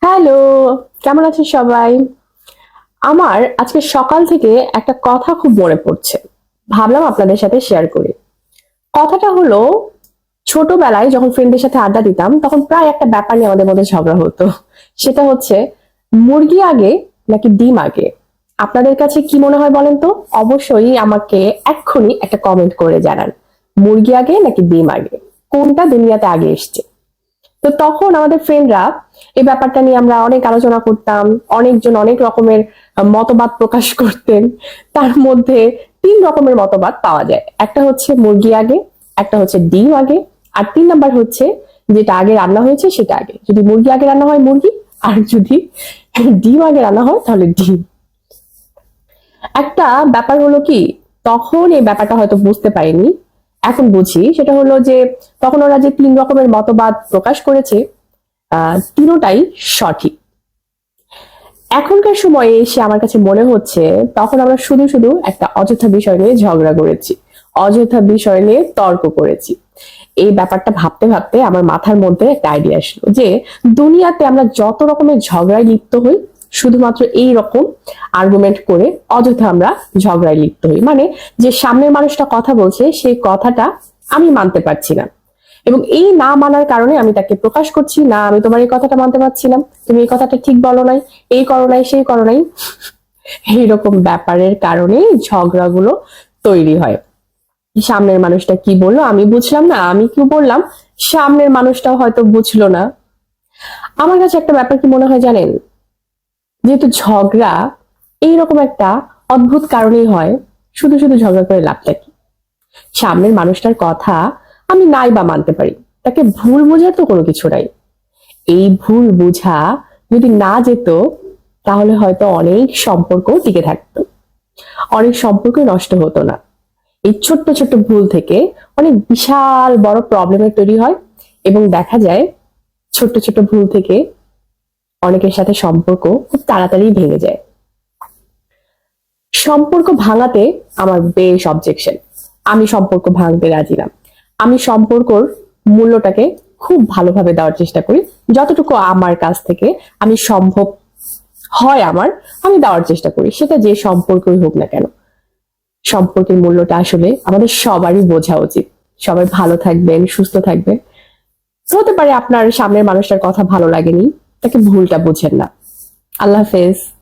Hello, কেমন আছেন সবাই? আমার আজকে সকাল থেকে একটা কথা খুব মনে পড়ছে। ভাবলাম আপনাদের সাথে শেয়ার করি। কথাটা হলো, ছোটবেলায় যখন ফ্রেন্ডদের সাথে আড্ডা দিতাম তখন প্রায় একটা ব্যাপার নিয়ে আমাদের মধ্যে ঝগড়া হতো। সেটা হচ্ছে মুরগি আগে নাকি ডিম আগে? আপনাদের কাছে কি মনে হয় বলেন তো? অবশ্যই আমাকে এক্ষুনি একটা কমেন্ট করে জানান। মুরগি আগে নাকি ডিম আগে? কোনটা দুনিয়াতে আগে এসছে? তো তখন আমাদের ফ্রেন্ডরা এই ব্যাপারটা নিয়ে আমরা অনেক আলোচনা করতাম। অনেকজন অনেক রকমের মতবাদ প্রকাশ করতেন। তার মধ্যে তিন রকমের মতবাদ পাওয়া যায়। একটা হচ্ছে মুরগি আগে, একটা হচ্ছে ডিম আগে, আর তিন নাম্বার হচ্ছে যেটা আগে রান্না হয়েছে সেটা আগে। যদি মুরগি আগে রান্না হয় মুরগি, আর যদি ডিম আগে রান্না হয় তাহলে ডিম। একটা ব্যাপার হলো কি, তখন এই ব্যাপারটা হয়তো বুঝতে পারিনি, এখন বুঝি। সেটা হলো যে তখন ওরা যে তিন রকমের মতবাদ প্রকাশ করেছে, তিনোটাই সঠিক। এখনকার সময়ে এসে আমার কাছে মনে হচ্ছে তখন আমরা শুধু শুধু একটা অযথা বিষয় নিয়ে ঝগড়া করেছি, অযথা বিষয় নিয়ে তর্ক করেছি। এই ব্যাপারটা ভাবতে ভাবতে আমার মাথার মধ্যে একটা আইডিয়া আসলো যে দুনিয়াতে আমরা যত রকমের ঝগড়ায় লিপ্ত হই, শুধুমাত্র এই রকম আর্গুমেন্ট করে অযথা আমরা ঝগড়ায় লিপ্ত হই। মানে যে সামনের মানুষটা কথা বলছে সেই কথাটা আমি মানতে পারছি না, এবং এই না মানার কারণে আমি তাকে প্রকাশ করছি, না আমি তোমার এই কথাটা মানতে পারছি না, তুমি এই কথাটা ঠিক বলো নাই, এই করো নাই, সেই করো নাই। এইরকম ব্যাপারের কারণে ঝগড়াগুলো তৈরি হয়। সামনের মানুষটা কি বললো আমি বুঝলাম না, আমি কি বললাম সামনের মানুষটাও হয়তো বুঝলো না। আমার কাছে একটা ব্যাপার কি মনে হয় জানেন, যেহেতু ঝগড়া এইরকম একটা অদ্ভুত কারণেই হয়, শুধু শুধু ঝগড়া করে লাভটা কি? সামনের মানুষটার কথা আমি নাই বা মানতে পারি, তাকে ভুল বোঝার তো কোনো কিছু নাই। এই ভুল বোঝা যদি না যেত, তাহলে হয়তো অনেক সম্পর্ক টিকে থাকতো, অনেক সম্পর্ক নষ্ট হতো না। এই ছোট্ট ছোট্ট ভুল থেকে অনেক বিশাল বড় প্রবলেমের তৈরি হয়, এবং দেখা যায় ছোট্ট ছোট্ট ভুল থেকে অনেকের সাথে সম্পর্ক খুব তাড়াতাড়ি ভেঙে যায়। সম্পর্ক ভাঙাতে আমার বেশ অবজেকশন। আমি সম্পর্ক ভাঙতে রাজি না। আমি সম্পর্কর মূল্যটাকে খুব ভালোভাবে দেওয়ার চেষ্টা করি। যতটুকু আমার কাছ থেকে আমি সম্ভব হয় আমার, আমি দেওয়ার চেষ্টা করি, সেটা যে সম্পর্কই হোক না কেন। সম্পর্কের মূল্যটা আসলে আমাদের সবারই বোঝা উচিত। সবাই ভালো থাকবেন, সুস্থ থাকবেন। হতে পারে আপনার সামনের মানুষটার কথা ভালো লাগেনি, তাকে ভুলটা বুঝেন না। আল্লাহ হাফেজ।